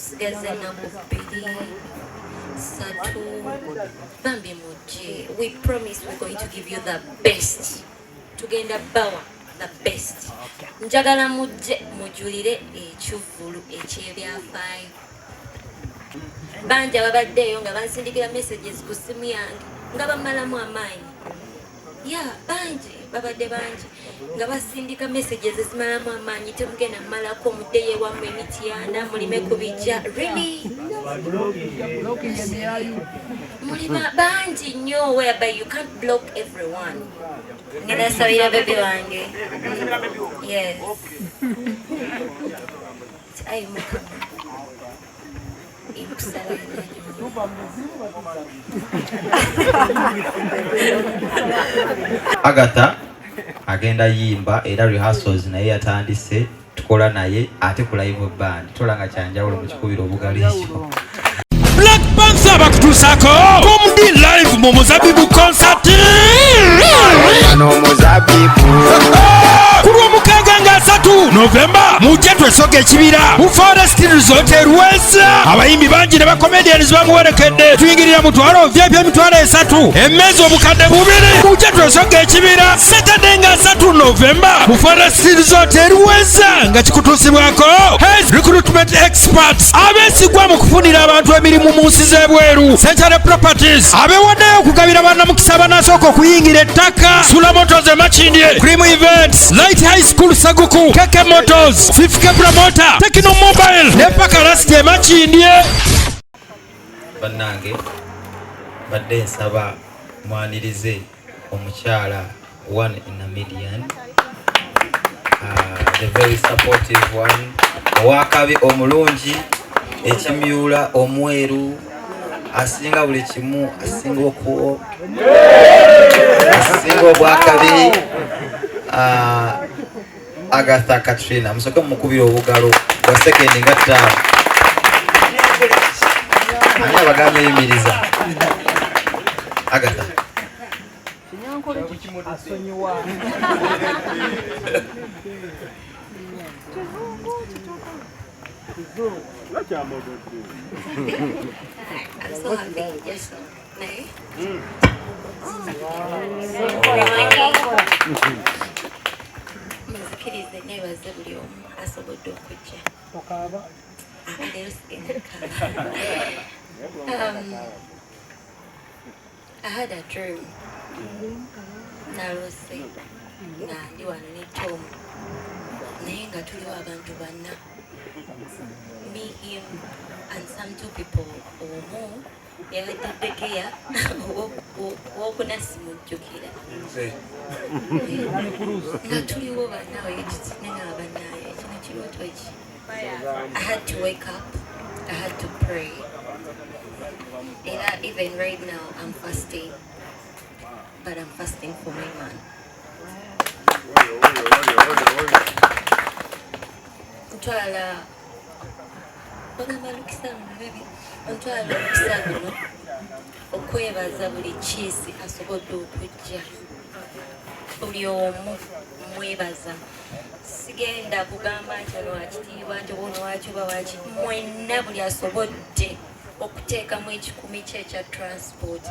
tusigaze ennaku bbiri ssatu bambi mujje. We promise we're going to give you the best. Tugenda bawa the best. Njagala mujje mujulire ekivvulu ekyebyafaayo. Bangi ababaddeeyo nga bansindikira messages ku ssimu yange nga bamalamu amaanyi. Bangi babadde bangi nga basindika messages ezimalamu amaanyi temugenda mmalako omuddeeyo ewammwe emityana mulime kubijja. Really? Muli bangi nnyo whereby you can't block everyone. Ngenda sabira bebe wange. Yes. Ayi Mukama. Agatha agenda yimba era rehearsals naye yatandise tukola naye ate ku live band tolanga kyanjawulo mu kikubiro obugali ekyo. Black Panther bakutuusako Comedy live mu Muzabibu concert ku Lwomukaaga nga 3 November mujje twesoga ekibira mu Forest Resort Rweza. Abayimbi bangi ne bakomedians bamuwerekedde tuyingirira mutwalo VIP emitwalo 3 emmezi obukadde 2 mujje twesoga ekibira Saturday nga 3 November mu Forest Resort Rweza nga kikutuusibwako recruitment experts abeesigwa mu kufunira abantu emirimu mu nsi z'ebweru Central Properties abeewaddeyo okugabira bannamukisa banasooka okuyingira ettaka Sula Motors Makindye Cream Events Light High School Saguku Keke Motors Fifke Promoter Tekino Mobile ne Pakalasti Makindye. Bannange badde nsaba mwanirize omukyala one in a million, the very supportive one, owakabi omulungi ekimyula omweru asinga buli kimu asinga okuwo asinga obwakabi Agatha Katrina musoke mukubira obugalo bwa sekendi nga 5 ani abagambye yimiriza Agatha I'm so happy. Yes, muzikirize nebaze buli omu asobodde okujja. Leero sigenda kaaba. I had a dream. Naloose nga ndi wano ne Tom naye nga tuliwo abantu banna, me, him and some 2 people omu yabaddegeya owokuna simujjukira nga tuliwo bannawe ekitine n'abannaye kino kirooto ki. I had to wake up, I had to pray. Even right now I'm fasting, but I'm fasting for my man. Ntwala bagamba Lukisamu baby, ntwala Lukisamu okwebaza buli kiisi asobodde okujja, buli omu mwebaza. Sigenda kugamba nti ono wakitiibwa nti ono wakiba waki, mwenna buli asobodde okuteekamu ekikumi kye ekya transport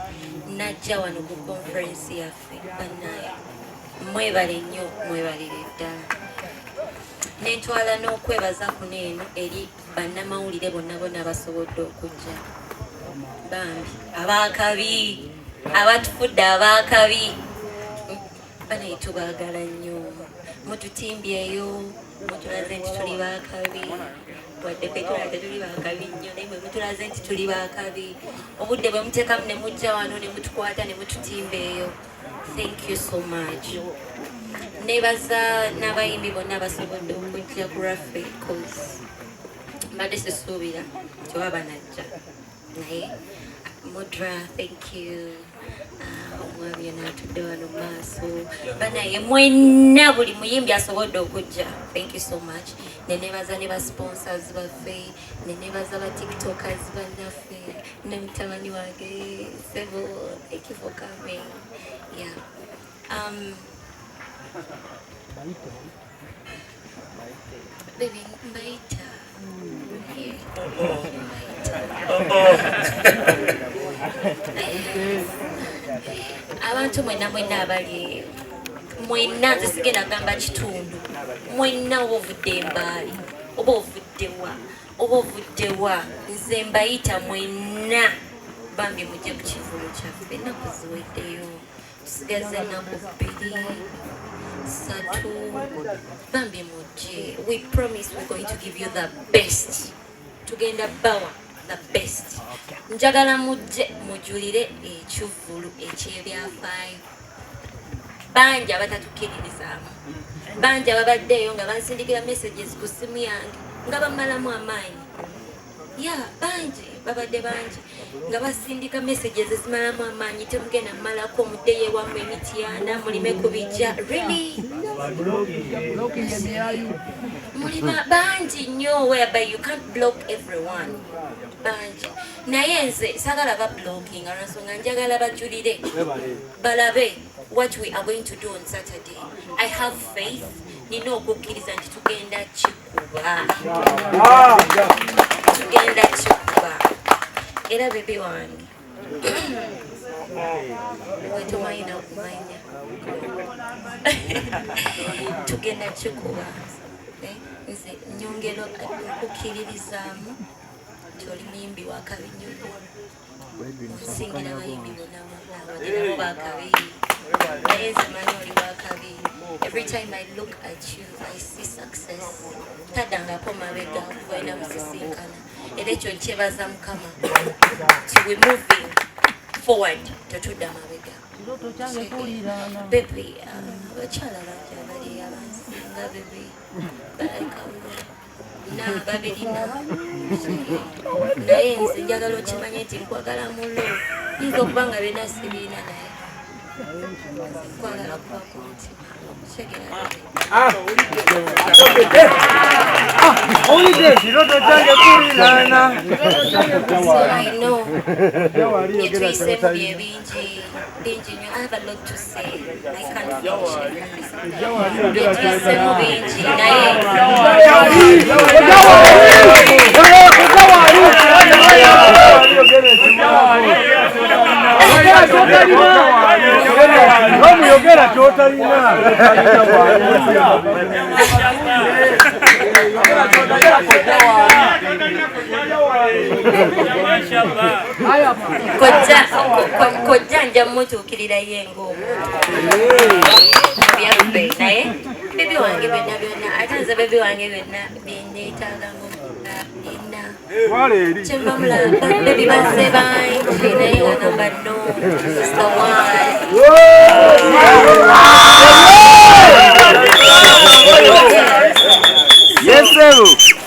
najja wano ku conference yaffe. Bannaye mwebale nnyo, mwebalire ddala. Nentwala n'okwebaza kuno eno eri bannamawulire bonna bonna abasobodde okujja. Bambi abaakabi abatufudde abaakabi banaye tubaagala nnyo, mututimbyeyo mutulaze nti tuli baakabi wadde ffe tulaze tuli baakabi nnyo naye mwe mutulaze nti tuli baakabi obudde bwe muteekamu ne mujja wano ne mutukwata ne mututimbeeyo. Thank you so much. Nebaza n'abayimbi bonna abasobodde okujja ku raffe cause mbadde sisuubira nti waba najja naye Mudra, thank you. Omwami yona atudde wano maaso banaye mwenna buli muyimbi asobodde okujja. Thank you so much. Nenebaza ne ba sponsors baffe, nenebaza ba tiktokers bannaffe ne mutabani wange Sebo. Thank you for coming. Yeah. Baby, mbaita Abantu mwenna abali mwenna nze sigenda gamba kitundu mwenna oba ovudde embaali oba ovuddewa nze mbayita mwenna bambi mujje ku kivulo kyaffe ennaku ziweddeyo tusigaze ennaku 2 3 bambi mujje. We promise we're going to give you the best. Tugenda bawa the best. Njagala mujje mujulire ekivulu ekyebyafaayo. Bangi abatatukkiririzaamu, bangi ababaddeeyo nga bansindikira messages ku simu yange nga bamalamu amaanyi. Bangi babadde bangi nga basindika messages ezimalamu amaanyi temugenda mmalako muddeyo ewamu emityana mulime kubijja. Really? Muli bangi nnyo whereby you can't block everyone. Bangi naye nze sagala ba blocking olwensonga njagala bajulire balabe what we are going to do on Saturday. I have faith. Nina okukkiriza nti tugenda kikuba. Tugenda kikuba. Era bebe wange. Wetumanyi n'okumanya. Tugenda kikuba. Nze nyongera okukkiririzaamu nti oli muyimbi wa kabi nnyo. Onsingira abayimbi bonna nabo bakabi. Naye nze manyi oli wa kabi. Every time I look at you, I see success. Tadangako mabega kuvaina musisinkana. Era ekyo nkyebaza Mukama. So we're moving forward. Tetudda mabega. Baby, abakyala bangi abali abansinga baby. Babirina. Naye nze njagala okimanye nti nkwagala mulo. Yinza okuba nga bena sibiina naye. Nkwagala kuba ku mutima. I know. I have a lot to say. I can't Koja nja mutuukirira yengo byaffe naye bebi wange byonna ate nze bebi wange byonna byenneetaaga ng'omuna kyemba mulaba bebi bazze bangi naye nga namba no is the one. Yes, sir.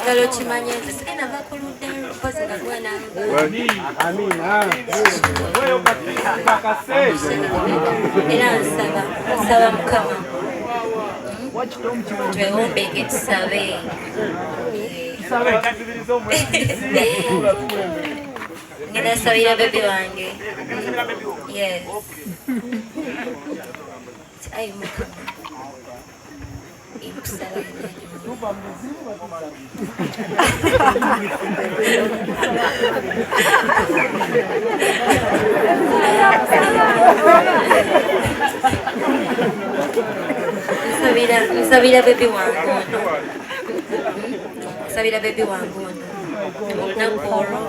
Ngalo kimanye nze sigenda va ku ludda mpozi nga mwana era nsaba Mukama twewombeke tusabe ngenda nsabira bebi wange. Yes. Ayi Mukama ikusaba nsabira bebi wange ono. Nsabira bebi wange ono olunaku olwo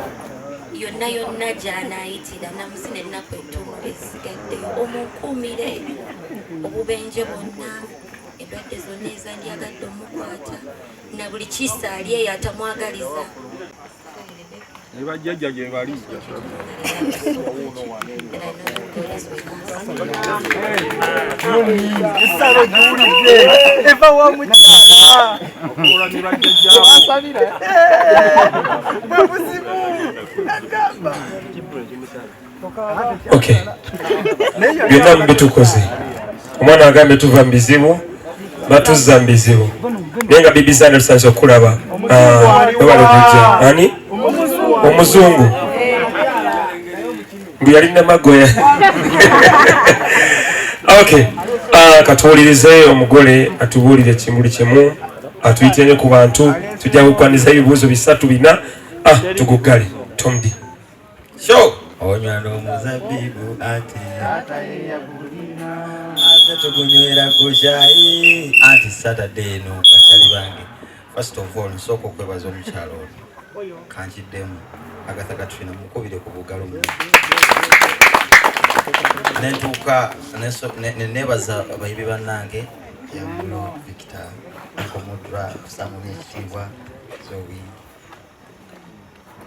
yonna gy'anaayitira namusina ennaku entono ezisigaddeyo omukuumire obubenje bwonna endwadde zonna ezandyagadde omukwata na buli kisaali eyo atamwagaliza. Bajjajja gye bali esalo giwulidde eva wa mukyala okola ne bajjajja basabira bwe buzibu agamba. Okay. Byonna mbitukoze. Omwana agambe tuva mu bizibu batuzza mu bizibu naye nga bibi Sandra tusanze okulaba ebalogejja ani omuzungu mbu yalina magoya. Okay. Katuwulirize omugole atubuulire kimuli kimu atuyitire ku bantu tujja kukwaniza ebibuuzo 3-4 tugugale Tomdi sho onywano muzabibu ati tugunywera kushai anti Saturday no bachali bange. First of all nsoko kwebaza omukyalo kankiddemu Agatha Katrina mukubire ku bugalo nentuuka nebaza abayibi bannange yamuno Victor Komodra Samuel Ekitiibwa Zoe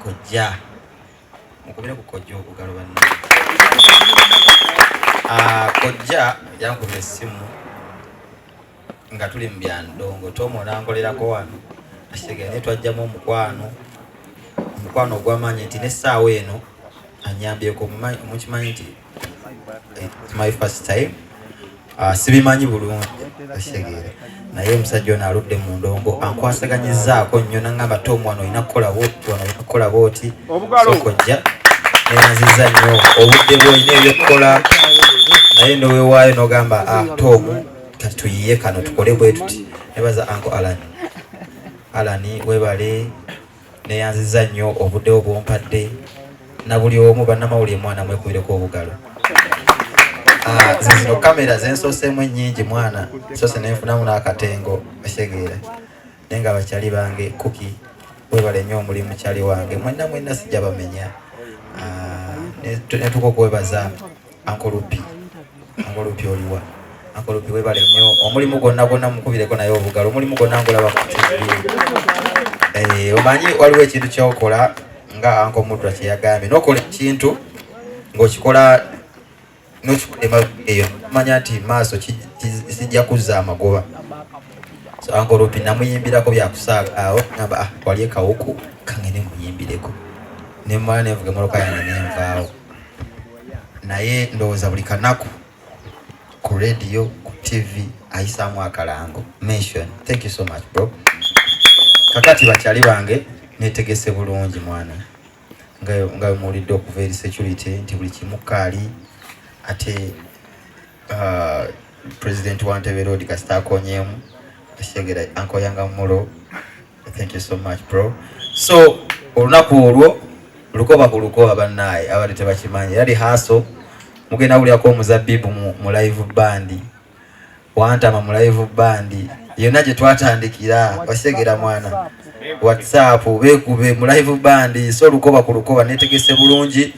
Kojja mukubire ku Kojja obugalo bannange. Kojja yankubye essimu nga tuli mu byandongo Tomo nangolerako wano ashegere twajjamu omukwano ogw'amaanyi nti n'essaawa eno anyambyeko mukimanyi nti it's my first time sibimanyi bulungi ashegere naye omusajja ono aludde mu ndongo ankwasaganyizaako nnyo nangamba Tomo wano olina kukola booti Kojja neyanziza nnyo obudde bwolina ebyokukola naye nowewaayo nogamba Tomu kati tuyiye kano tukole bwe tuti nebaza Uncle Alani webale neyanziza nnyo obudde obwompadde na buli omu bannamawulire mwana mwekubireko obugalo. Zino kamera zensoseemu ennyingi mwana sose nenfunamu n'akatengo bashegeera naye nga bakyali bange Kuki webale nnyo omulimu mukyali wange mwenna sijja bamenya. Netuka okwebaza Uncle Lupi oliwa Uncle Lupi webale nnyo omulimu gwonna mukubireko naye obugalo omulimu gwonna ngolaba ku TV. Omanyi waliwo ekintu kyokola nga Uncle Mudra kyeyagambye nokola ekintu ng'okikola eyo manya nti maaso kijja kuzza amagoba. So Uncle Lupi namuyimbirako byakusaaga awo ngamba wali ekawuku kangene muyimbireko nemala nevuga emmotoka yange nenvaawo naye ndowooza buli kanaku ku radio ku TV ayisaamu akalango mention. Thank you so much bro. Kakati bakyali bange netegese bulungi mwana nga muwulidde okuva eri security nti buli kimu kaali ate President wa Ntebe Road kasita akonyeemu ashegera Uncle Yanga Mulo. Thank you so much bro. So olunaku olwo lukoba bannaye abadde tebakimanyi yali haso mugenda bulyako omuzabibu mu live band wantama mu live band yonna gye twatandikira basegera mwana WhatsApp bekube mu live band so lukoba netegese bulungi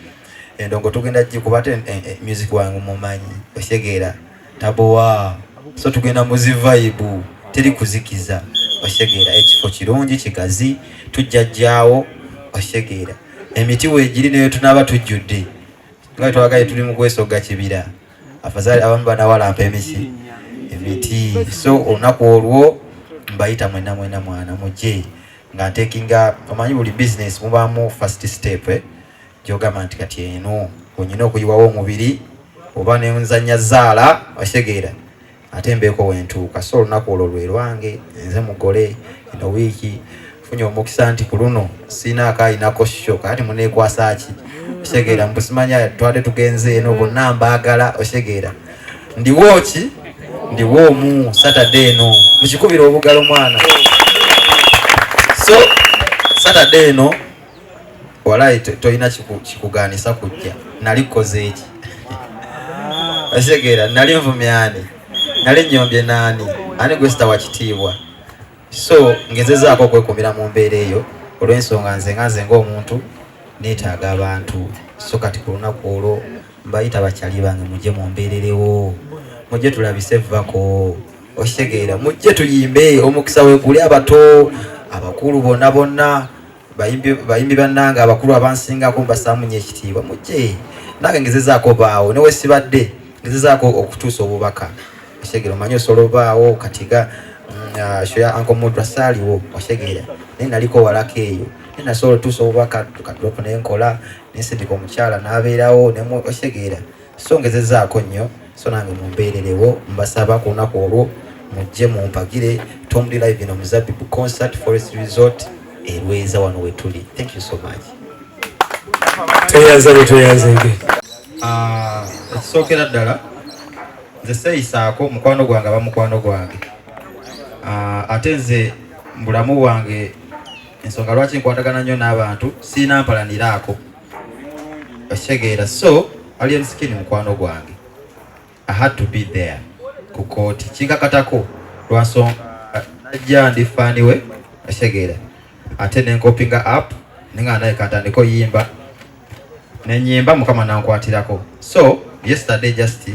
endongo tugenda gikubate music wangu mumanyi basegera tabowa so tugenda muzi vibe teri kuzikiza basegera ekifo kirungi kigazi tujjajjaawo basegera emiti weegiri neyo tunaba tujjudde nga twagaye tuli mu kwesoga kibira afazali abamu banawalampa emiti. So olunaku olwo mbayita mwenna mwana mujje nga ntekinga omanyi buli business mubaamu first step gyogamba nti kati eno onyina okuyiwawo omubiri oba nenzanya zaala oshegeera ate mbeeko wentuuka. So olunaku olwo lwe lwange nze mugole eno wiiki funye omukisa nti ku luno sina akayinako sho kati muneekwasa ki oshegeera mbusimanya twade tugenze eno bonna mbaagala oshegeera ndiwo omu Saturday eno mukikubira obugalo mwana. So Saturday eno walayi toyina kikugaanisa kujja nali koze eki oshegeera nali nvumyani nali nyombye nani ani gwe sitawa kitiibwa. So ngezezaako okwekumira mu mbeera eyo olw'ensonga nze ng'omuntu neetaaga abantu. So kati ku lunaku olwo mbayita bakyali bange mujje mumbeererewo mujje tulabise vako oshegeera mujje tuyimbe omukisa weeguli abato abakulu bonna bayimbi bannanga abakulu abansingako mbasaamu nnyo ekitiibwa mujje nange ngezezaako baawo newe sibadde ngezezaako okutuusa obubaka oshegeera omanyi osobola obaawo katiga shoya Uncle Mudra saaliwo oshegeera naye naliko walako eyo naye nasobola otuusa obubaka tukadropu nenkola nesindika omukyala n'abeerawo oshegeera. So ngezezaako nnyo so nange mumbeererewo mbasaba ku lunaku olwo mujje mumpagire Tomdi live ino Muzabibu concert Forest Resort erweza wano wetuli. Thank you so much. Toyanzege ekisookera ddala nze seeyisaako mukwano gwange aba mukwano gwange ate nze mbulamu bwange ensonga lwaki nkwatagana nnyo n'abantu siina mpalaniraako osegeera. So Alien Skin mukwano gwange, I had to be there ku kooti kinkakatako lwansonga najja ndifaaniwe osegeera ate nenkopinga up ninga naye katandiko yimba nenyimba mukama nankwatirako. So yesterday just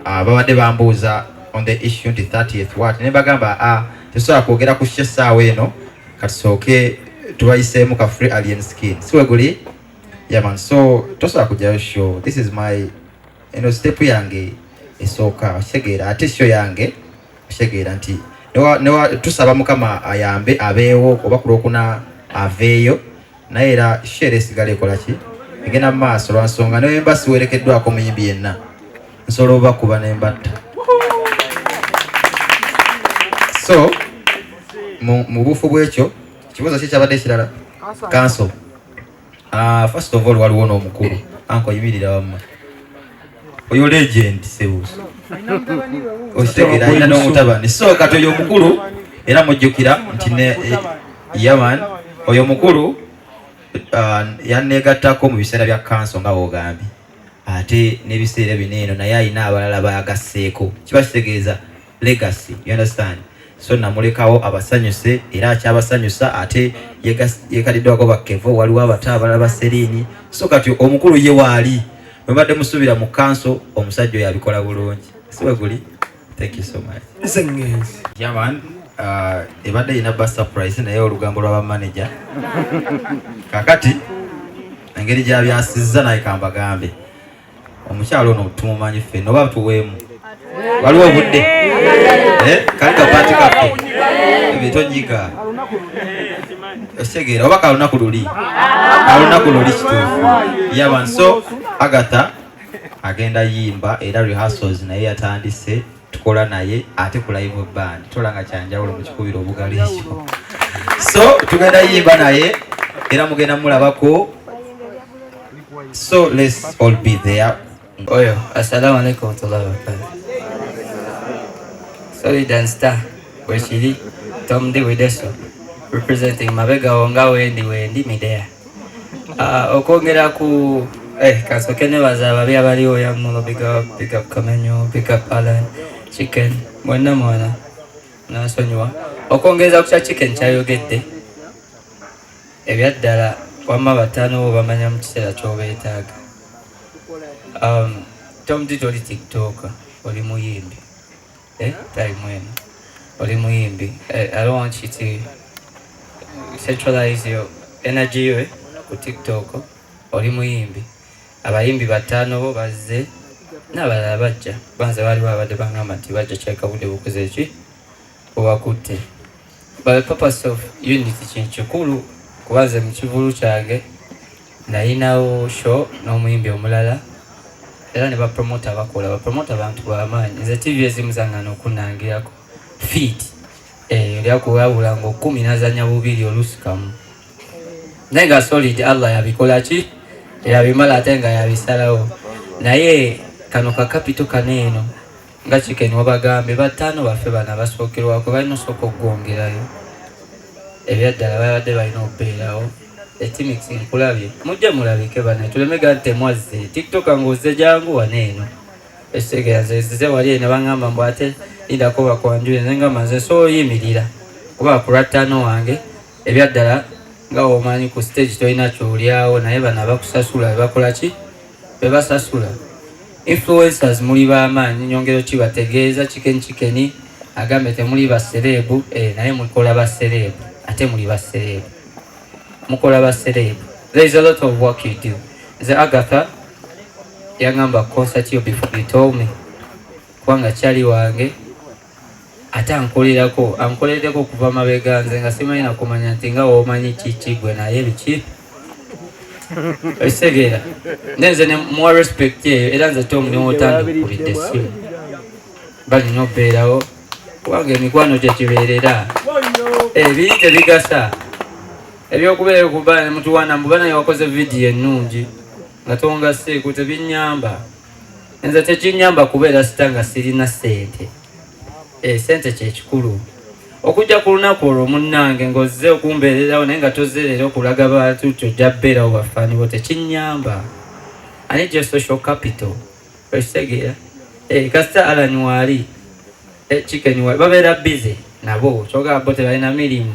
babadde bambuuza on the issue nti 30th what ne bagamba tesobola kwogera ku essaawa eno katusooke tubayiseemu ka free Alien Skin siwe guli yaman. So tosobola kujjayo show, this is my step yange esooka osegeera ate show yange osegeera nti tusaba mukama ayambe abeewo oba kulwokuna aveeyo naye era share esigala ekolaki egenda mu maaso lwansonga newemba siwerekeddwako muyimbi yenna nsobola obakuba nembatta. So mu bufu bwekyo kibuuzo ki kyabadde ekirala kanso. First of all waliwo n'omukulu anko yimirira wamma oyo legend Seuso osegeera alina n'omutabani. So kati oyo omukulu era mujjukira nti yaman oyo omukulu yanneegattako mu biseera bya kanso nga bwogambye ate n'ebiseera bineeno naye alina abalala bagasseeko kiba kitegeeza legacy, you understand. So namulekawo abasanyuse era akyabasanyusa ate yekaliddwako bakevo waliwo abato abalala baserini. So kati omukulu ye waali mwebadde musubira mu kanso omusajja oyo abikola bulungi siwe guli. Thank you so much. Yaman ebadde yina ba surprise naye olugambo lw'aba manager kakati engeri gyabyasizza naye kambagambe omukyalo ono tumumanyi ffenna oba tuweemu waliwo obudde kali kapaati kaffe ebitonyiga osegeera oba kalunaku luli kituufu yaman. So Agatha agenda yimba era rehearsals naye yatandise tukola naye ate ku live band tolanga kyanjawulo mu kikubiro obugali ekyo. So tugenda yimba naye era mugenda mulabako. So let's all be there. Oyo, assalamu alaikum wa rahmatullahi wa barakatuh. Solid and Star, Weshiri, Tom D. Wideso, representing Mabega Wonga Wendi Midea. Okongera ku kasokene bazaba byabaliwo yamulo big up Kamenyo, big up Alan, Chicken, mwana nasonyiwa. Okongeza kucha Chicken kyayogedde ebyaddala wamma batano bamanya mu kiseera ky'obeetaaga. Tom D. oli TikTok, oli muyimbi. Time when oli muyimbi. I don't want you to centralize your energy ku TikTok. Oli muyimbi. Abayimbi batano bo bazze n'abalala bajja. Banze bali babadde bangamba nti bajja kyeka budde bukoze ki obakutte. But the purpose of unity kikulu kubaze mu kivulu kyange nayinawo show n'omuyimbi omulala era ne bapromota bakola abantu b'amaanyi. Nze TV ezimuzangana okunangirako feed olyakuwabula nga 10 nazanya bubiri oluusi kamu naye nga Solid Allah yabikola ki yabimala ate nga yabisalawo. Naye kano kakapito kaneeno nga Chicken wabagambe batano baffe bana basookerwako balina osooka okugongerayo ebyaddala babadde balina okubeerawo. Etimix nkulabye mujja mulabike bana tulemega ntemwazze TikTok ngoze jangu waneeno esegera ze wali ne bangamba mbu ate indako bakwanjule nenga maze so yimirira kuba kuratano wange ebyaddala nga omanyi ku stage toyina kyolyawo naye bana bakusasula bakola ki bebasasula. Influencers muli b'amaanyi nyongero ki bategeeza Chicken agambe temuli baserebu naye mukola baserebu ate muli baserebu mukola baserebu. There is a lot of work you do. The Agatha yangamba concert yo before you told me kwanga chali wange ate ankolereko kuva mabega nze nga simanyi nakumanya nti nga womanyi kiki gwe naye biki esegera nze ne more respect eyo era nze Tom niwotandikubidde simu balina obeerawo kubanga emikwano gyekibeerera ebiri tebigasa ebyokubeera okubaana mutuwana mbubana yawakoze vidiyo ennungi nga tongaseeku tebinyamba. Nze tekinyamba kubeera sitanga sirina sente. Sente kyekikulu okujja ku lunaku olwo munnange ng'ozze okumbeererawo naye nga tozze leero okulaga bantu tojja bbeerawo bafaani bo tekinnyamba. I need your social capital. Okitegeera? Kasita Alan waali Chicken waali babeera busy nabo kyogera bo tebalina mirimu.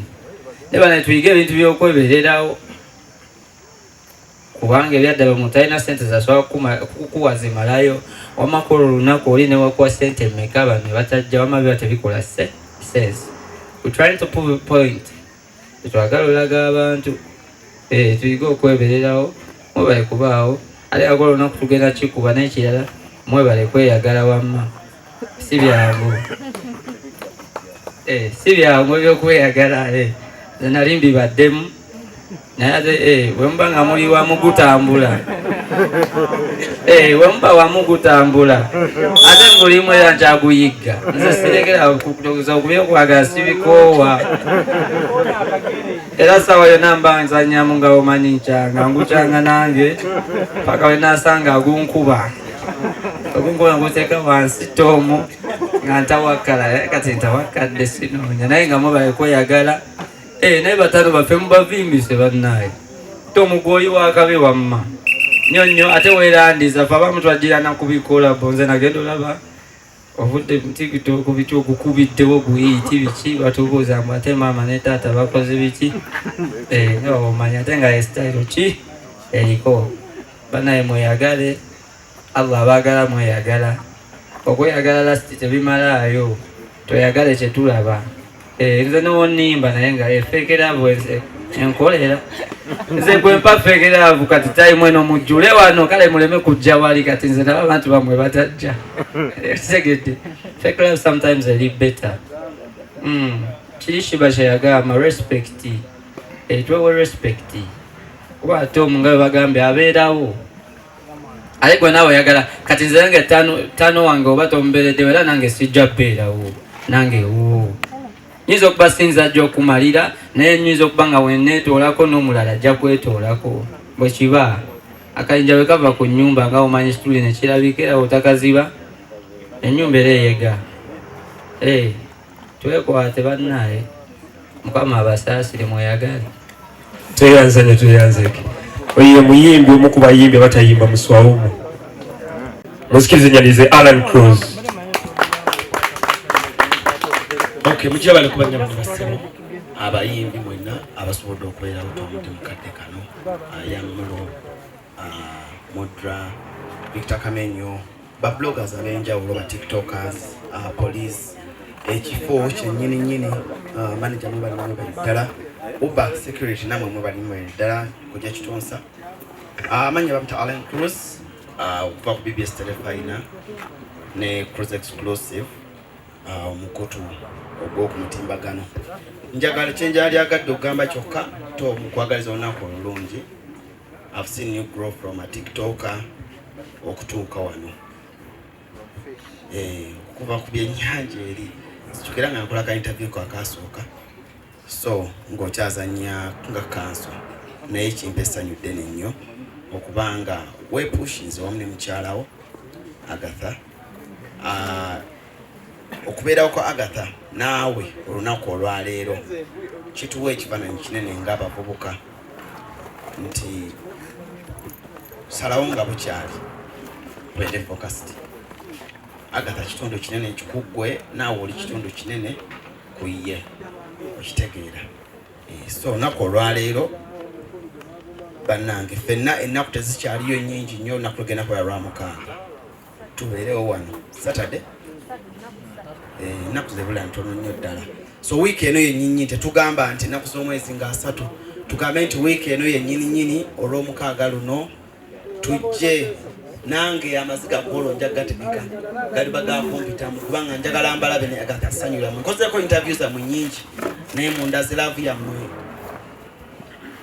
Ne bano tuyige ebintu by'okwebererawo kubanga ebyadda bamu talina ssente zasobola kukuwa zimalayo. Wamakulu olunaku oli ne wakuwa ssente mmeka bano batajja wama biba tebikola sense. We're trying to prove a point. Twagala olaga abantu tuyige okwebererawo mwebale kubaawo ate akola olunaku tugenda kikuba n'ekirala mwebale kweyagala wamma si byangu si byangu ebyokweyagala nze nali mbibaddemu naye ate wemuba nga muli wamu gutambula wemuba wamu gutambula ate mulimu era nkyaguyigga nze sirekera kutoza okubyokwagala sibikoowa era sawa yonna mba nzannyamu nga omanyi nkyanga ngukyanga nange paka we nasanga agunkuba ogunkuba nguteeka wansi toomu nga ntawakala kati ntawakadde sinoonya naye nga mubale kweyagala naye batano baffe mubavimbise bannaye tomugooyi wakabe wamma nyonnyo ate weerandiza fe abamu twagirana kubikola bonze nagenda olaba ovudde mutiktok biki ogukubiddewo guyiti biki batubuuza mbu ate maama ne taata bakoze biki omanya ate nga esitayiro ki eriko bannaye mweyagale Allah abaagala mweyagala okweyagala lasti tebimalaayo tweyagale kyetulaba nze nowonnimba naye nga efeekeraavu enkolera nze gwempa feekeraavu kati tayimu eno mujjule wano kale muleme kujja wali kati nze naba abantu bamwe batajja tegedde feekeraavu sometimes eri better kiri shiba kyeyagamba respect twewe respect kuba ate omunga we bagambe abeerawo ate gwe naawe oyagala kati nze nange tano wange oba tombeereddewo era nange sijja bbeerawo nange nyinza okuba sinza ajja okumalira naye nyinza okuba nga weneetoolako n'omulala ajja kwetoolako bwe kiba akayinja bwe kava ku nnyumba nga omanyi kituli ne kirabika era otakaziba ennyumba era eyega twekwate bannaye mukama abasaasire mweyagale tweyanze ne tweyanzeke oye muyimbi omu ku bayimbi batayimba muswawumu musikirize nyalize Alan Cruz. Okay, mujja bale kubanya bano basebo abayimbi mwenna abasobodde okubeerawo tomudde mukadde kano Yamulo Modra Victor Kamenyo bloggers ab'enjawulo ba tiktokers police ekifo kyennyini manager mwe bali mwe ddala Uber security namwe mwe bali mwe ddala kujja kitonsa amanya bamuta Alan Cruz okuva ku BBS Telefina ne Cruz Exclusive omukotu ogw'okumutimbagano njagala kyenjali agadde okugamba kyokka to mukwagaliza olunaku olulungi. I've seen you grow from a tiktoker okutuuka wano kuva ku byennyanja eri situkira nga nkola ka interview ko akasooka so ng'okyazannya nga kanso naye kimpa essanyu ddene nnyo okubanga weepushinze wamu ne mukyalawo Agatha okubeerawo kwa Agatha naawe olunaku olwaleero kituwa ekifaananyi kinene ng'abavubuka nti salawo nga bukyali beere focused. Agatha kitundu kinene kikuggwe naawe oli kitundu kinene ku ye okitegeera so olunaku olwaleero bannange ffenna ennaku tezikyaliyo nnyingi nnyo olunaku lugenda kuba lwamukaaga tubeerewo wano Saturday ennaku zebula ntono nnyo ddala so wiiki eno yennyini tetugamba nti ennaku z'omwezi nga 3 tugambe nti wiiki eno yennyini olw'omukaaga luno tujje nange amaziga golo njagategeka gali bagakumpitamu kubanga njagala mbalabe ne Agatha sanyula nkozeko interviews za nyingi naye munda ziravu yammwe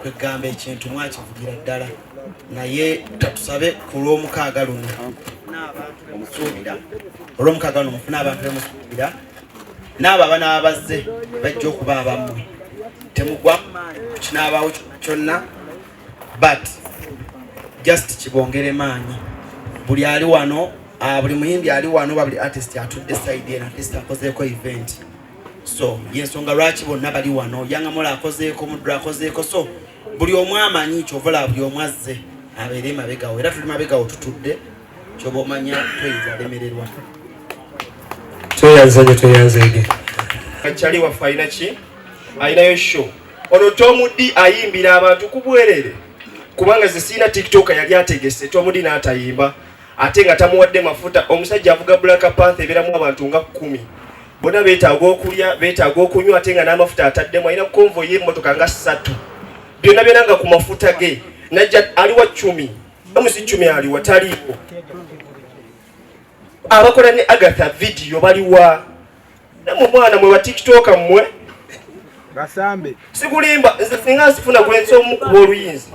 kwegamba ekintu mwakivugira ddala naye tatusabe ku lw'omukaaga luno n'abantu bemusuubira olw'omukaaga luno mufuna abantu bemusuubira n'abo abanabazze bajja okuba abammwe temugwa kinaabaawo kyonna but just kibongere maanyi buli ali wano buli muyimbi ali wano buli artist atudde side eno at least akozeeko event So yensonga lwaki bonna bali wano yangamola akozeeko Mudra akozeeko so buli omu amanyi kyovola buli omu azze abeere mabegawo era tuli mabegawo tutudde kyoba omanya toyinza lemererwa tweyanzege Kachali waffe alina ki alinayo show ono Tom D ayimbira abantu ku bwerere kubanga zisina TikTok yali ategese Tom D n'atayimba ate nga tamuwadde mafuta omusajja avuga Black Panther eberamu abantu nga 10 bona beetaaga okulya beetaaga okunywa ate nga n'amafuta ataddemu alina konvoyi y'emmotoka nga 3 byonna byonna ku mafuta ge najja aliwa 10 amusi 10 aliwa taliiwo abakola ne Agatha video baliwa namwe mwana mwe wa TikTok mmwe Gasambe sikulimba nze singa sifuna gwenso omukuba oluyinza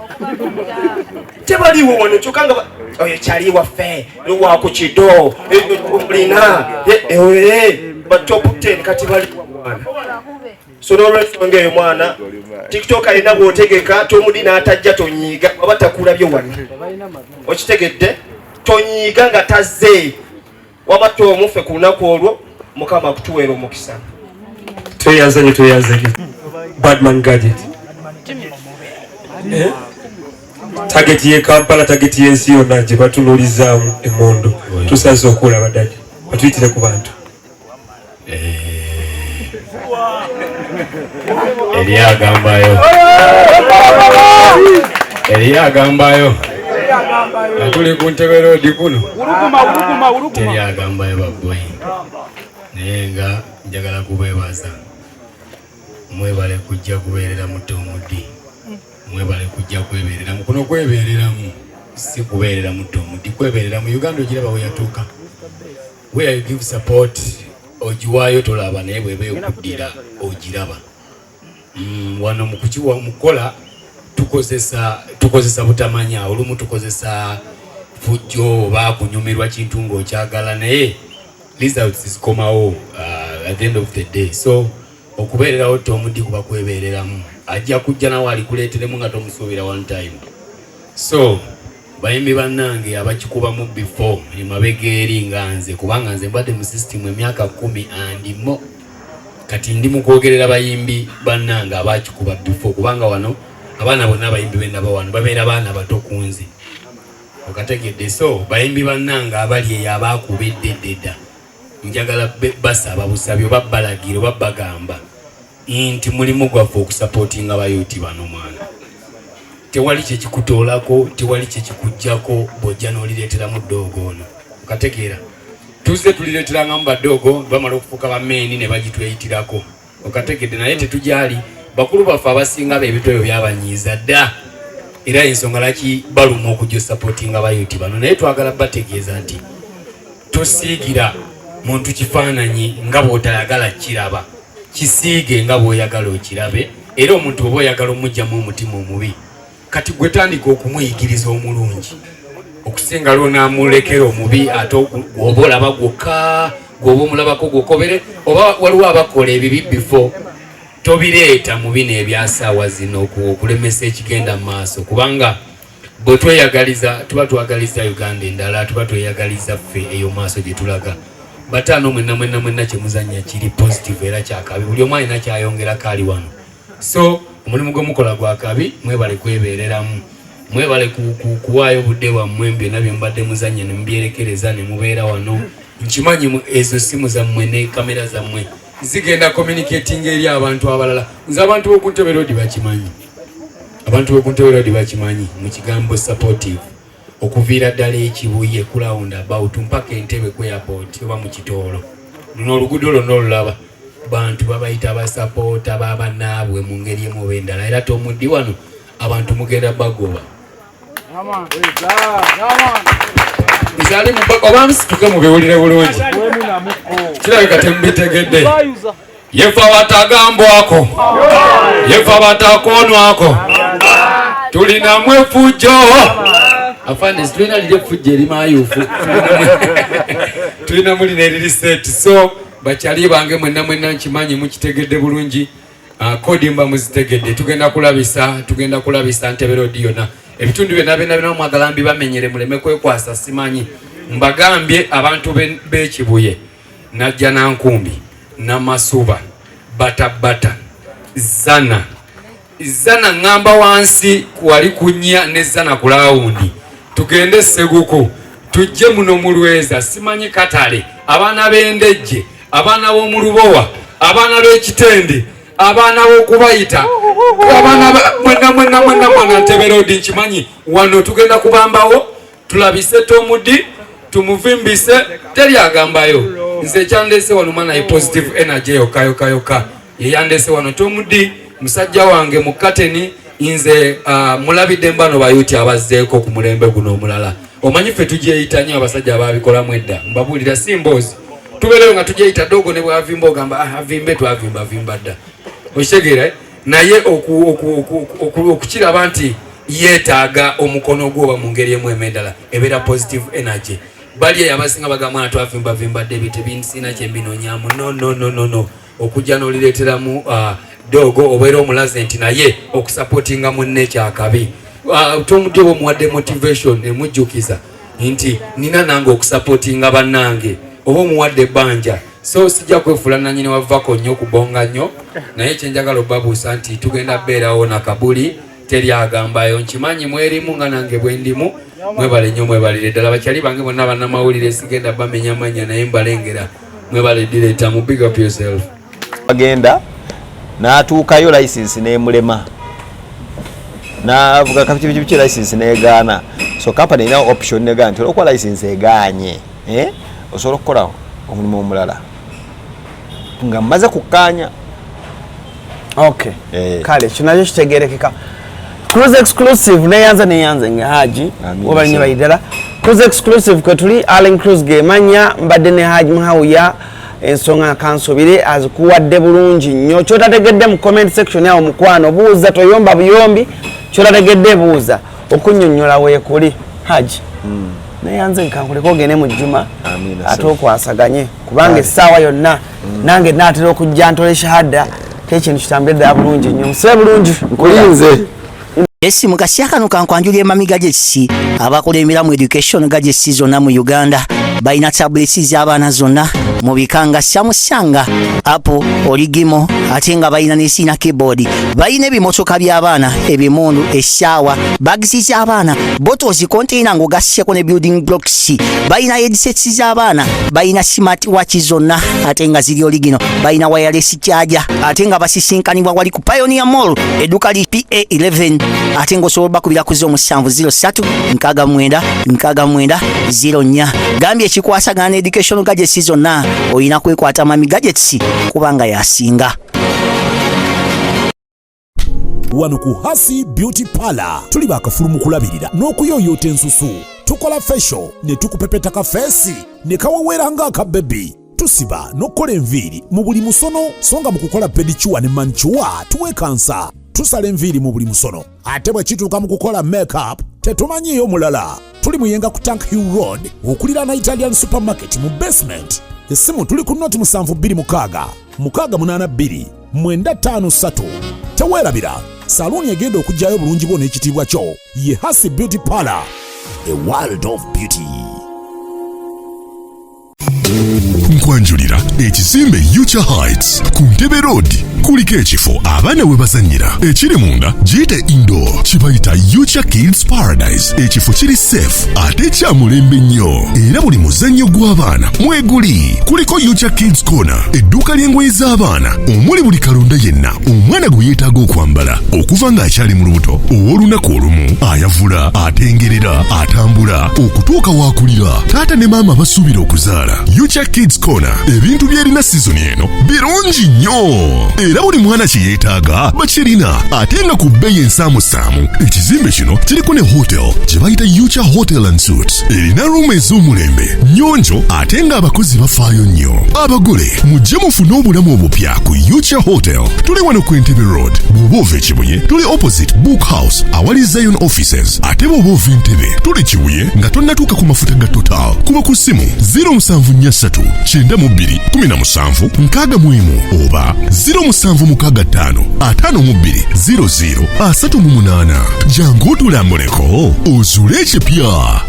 tebaliwo wano kyokanga oyo kyali waffe wa ku kido mulina ba top 10 kati bali so n'olwensonga eyo mwana TikTok alina bw'otegeka Tom D n'atajja tonyiiga oba takulabye wano okitegedde tonyiiga nga tazze waba tomuffe ku lunaku olwo Mukama kutuweera omukisa tweyanzege Badman Gadget target ye Kampala target yensi yonna gye batululizaamu emmondo tusaze okulaba ddala batuyitire ku bantu Eriya agambayo atuli ku Ntebe Road kuno uruguma agambayo babboyi naye nga njagala kubeebaza mwebale kujja kubeerera mu Tom D mwebale kujja kwebeereramu kuno kwebeereramu si kubeerera mu Tom D kwebeerera mu Uganda ogiraba we yatuuka where you give support ogiwaayo tolaba naye bweba okuddira ogiraba wano mukukiwa mukola tukozesa butamanya olumu tukozesa fujjo oba kunyumirwa kintu ng'okyagala naye results zikomawo at the end of the day so okubeererawo Tom D kuba kwebeereramu ajja kujja nawe alikuleeteremu nga tomusuubira one time so bayimbi bannange abakikubamu before emabega eri nga nze kubanga nze mbadde mu system emyaka 10 and more kati ndi mu kwogerera bayimbi bannange abakikuba before kubanga wano abaana bonna abayimbi bendaba wano babeera baana bato ku nze okategedde so bayimbi bannange abali eyo abaakubedde ddedda njagala basaba busabi oba balagira oba bagamba nti mulimu gwaffe okusapootinga abayuuti bano mwana tewali kyekikutoolako tewali kyekikujjako bw'ojja n'olireeteramu ddoogo ono okategeera tuzze tulireeterangamu baddoogo bamala okufuuka bameeni ne bagitweyitirako okategedde naye tetugyali bakulu baffe abasinga b'ebintu ebyo byabanyiiza dda era ensonga laki baluma okujja osapootinga abayuuti bano naye twagala bategeeza nti tosiigira muntu kifaananyi nga bw'otayagala kiraba kisiige nga bw'oyagala okirabe era omuntu oba oyagala omugjamu omutima omubi kati gwe tandika okumuyigiriza omulungi okusinga lw'onaamulekera omubi ate oba olaba gwokka gwoba omulabako gwokobere oba waliwo abakola ebibi before tobireeta mu bino ebyasaawa zino okulemesa ekigenda mu maaso kubanga bwe tweyagaliza tuba twagaliza Uganda endala tuba tweyagaliza ffe eyo maaso gye tulaga bataano mwenna kyemuzanya kiri positive era kyakabi buli omu alina kyayongerako ali wano so omulimu gw'omukola gwa kabi mwebale kwebeereramu mwebale kuwaayo obudde bwammwe byonna bye mubadde muzanya ne mubyerekereza ne mubeera wano nkimanyi ezo simu zammwe ne kamera zammwe zigenda communicating eri abantu abalala nze abantu b'oku Ntebe Road bakimanyi abantu b'oku Ntebe Road bakimanyi mu kigambo supportive okuviira ddala ekibuye ku round about mpaka Entebbe ku airport oba mu Kitoolo luno oluguudo lwonna olulaba bantu babayita abasapoota b'abannaabwe mu ngeri emu oba endala era Tom D wano abantu mugenda bagoba nzali oba musituke mubiwulire bulungi kirabika temubitegedde yefe abatagambwako yefe abatakoonwako tulinamu efujjo afande tulina liri efujjo erimayufu tulina mulina eriri set so bakyali bange mwenna nkimanyi mukitegedde bulungi kodi mba muzitegedde tugenda kulabisa Ntebe Road yonna ebitundu byonna mwagala mbi bamenyere muleme kwekwasa simanyi mbagambye abantu b'ekibuye najja Nankumbi Namasuba bata zana ngamba wansi wali kunya ne zana kulawundi tugende Seguko tujje muno mulweza simanyi katale abaana b'endejje abaana b'omulubowa abaana b'ekitende abaana b'okubayita abaana mwenna Nteberodi nkimanyi wano tugenda kubambawo tulabise Tomudi tumuvimbise teri agambayo nze kyandese wano mwana ye positive energy yoka yeyandese wano Tomudi musajja wange mu kateni nze mulabidde mbano bayuti abazzeeko ku mulembe guno omulala omanyi ffe tujeyita nnyo abasajja ababikolamu edda mbabulira simbozi tubereyo nga tujeyita dogo ne bwavimba ogamba avimbe twavimba dda okitegeera naye okukiraba nti yeetaaga omukono gwoba mu ngeri emu emendala ebeera positive energy bali eyo abasinga bagamba na twavimba dda ebyo tebinsina kyembinonyaamu no okujja n'olireeteramu dogo obeera omulaze nti naye okusapootinga munne kyakabi Tomudi oba omuwadde motivation emujjukiza nti nina nange okusapootinga bannange oba omuwadde ebbanja so sijja kwefuula nanyini wavako nnyo okubonga nnyo naye kyenjagala obabuusa nti tugenda beerawo nakabuli teri agambayo nkimanyi mwerimu nga nange bwendimu mwebale nnyo mwebalire ddala bakyali bange bonna bannamawulire sigenda bamenya manya naye mbalengera mwebale direta mu big up yourself agenda n'atuukayo license n'emulema n'avuga kapikipiki license n'egaana so company erina option n'egaana nti olwokuba license egaanye osobola okukolawo omulimu omulala nga mmaze kukkaanya. Okay. Kale kino nakyo kitegeerekeka. Cruise exclusive neyanze nga Haji oba nnyo bayidala. Cruise exclusive kwe tuli Allen Cruise gemanya mbadde ne Haji Muhawuya ensonga kansobire azikuwadde bulungi nnyo kyotategedde mu comment section yawo mukwano buuza toyomba buyombi kyotategedde buuza okunnyonnyola weekuli Haji neyanze nkankuleko ogende mu Juma ate okwasaganye kubanga essaawa yonna nange naatera okujja ntole shahada kekintu kitambire ddala bulungi nnyo musebe bulungi nkulinze. Esi mukasya kano kankwanjulya emami gadgetsi abakola emiramu education gadgetsi zonna mu Uganda balina tablets z'abaana zonna mu bikanga Samsung, Apple, Origimo ate nga balina n'esina keyboard, balina ebimotoka by'abaana ebimundu, essaawa, bags z'abaana, bottles container ng'ogasseko ne building blocks, balina headsets z'abaana, balina smart watch zonna ate nga ziri origino, balina wireless charger ate nga basisinkanibwa wali ku Pioneer Mall edduka li PA11 ate ng'osobola bakubira ku 0703-69-69-04 gambye ekikwasagana ne education gadgets zonna oyina kwekwata mami gadgets kubanga yasinga. Wano ku Hasi Beauty Parlor tuli bakafulu mu kulabirira n'okuyoyota ensusu tukola facial ne tukupepeta ka face ne kawawera nga aka baby tusiba n'okola enviiri mu buli musono songa mu kukola pedicure ne manicure tuwekansa tusala enviiri mu buli musono ate bwe kituuka mu kukola makeup tetumanyiyo mulala. Tuli muyenga ku Tank Hill Road okulira na Italian supermarket mu basement. Essimu tuli ku noti 728682 teweerabira saluni egenda okujjayo bulungi bwo n'ekitiibwa kyo ye Hasi Beauty Parlor, a world of beauty. Nkwanjulira ekizimbe Yucha Heights ku Ntebe Road kuliko ekifo abaana we bazannyira ekiri munda giyite indoor kibayita Yucha Kids Paradise. Ekifo kiri safe ate kya mulembe nnyo era buli muzannyo gw'abaana mweguli. Kuliko Yucha Kids Corner edduuka ly'engoye z'abaana omuli buli kalonda yenna omwana gwe yeetaaga okwambala okuva ng'akyali mu lubuto ow'olunaku olumu ayavula atengerera atambula okutuuka waakulira taata ne maama basuubira okuzaala. Yucha Kids Corner ebintu byerina season eno birungi nnyo era buli mwana kye yeetaaga bakirina ate nga ku bbeeyi ensaamusaamu. Ekizimbe kino kiriko ne hotel gye bayita Yucha Hotel and Suites erina ruumu ez'omulembe nnyonjo ate nga abakozi bafaayo nnyo. Abagole mujje mufune obulamu obupya ku Yucha Hotel. Tuli wano ku Entebbe Road bw'oba ova Kibuye tuli opposite Book House awali Zion Offices ate bw'oba ova Entebbe tuli Kibuye nga tonnatuuka ku mafuta ga Total. Kuba ku ssimu 0743-97-61 oba 0765-52-00-38. Jangu otulambuleko ozuule ekipya.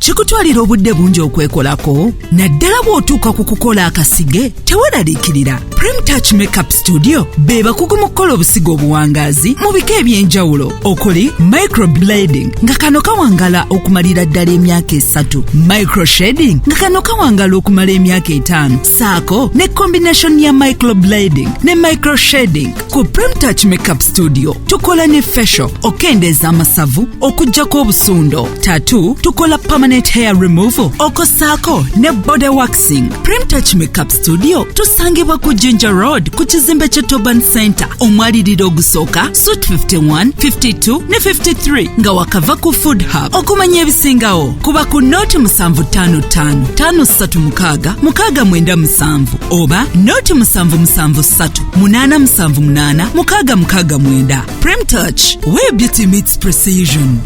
kikutwalira obudde bungi okwekolako naddala bw'otuuka ku kukola akasige teweraliikirira. Premtouch Makeup Studio be bakugu mu kukola obusigo obuwangaazi mu bika eby'enjawulo okuli microblading nga kano kawangala okumalira ddala emyaka 3, microshading nga kano kawangala okumala emyaka 5, saako ne combination ya microblading ne microshading. Ku Premtouch Makeup Studio tukola ne facial okendeeza amasavu okuggyako obusundo, tattoo, tukola permanent hair removal okosaako ne body waxing. Premtouch Makeup Studio tusangibwa ku Ginger Road ku kizimbe kya Toban Center omwaliriro ogusooka Suite 51, 52 ne 53 nga wakava ku Food Hub. Okumanya ebisingawo kuba ku Note 755 536 697 oba Note 773 878 669. Premtouch, where beauty meets precision.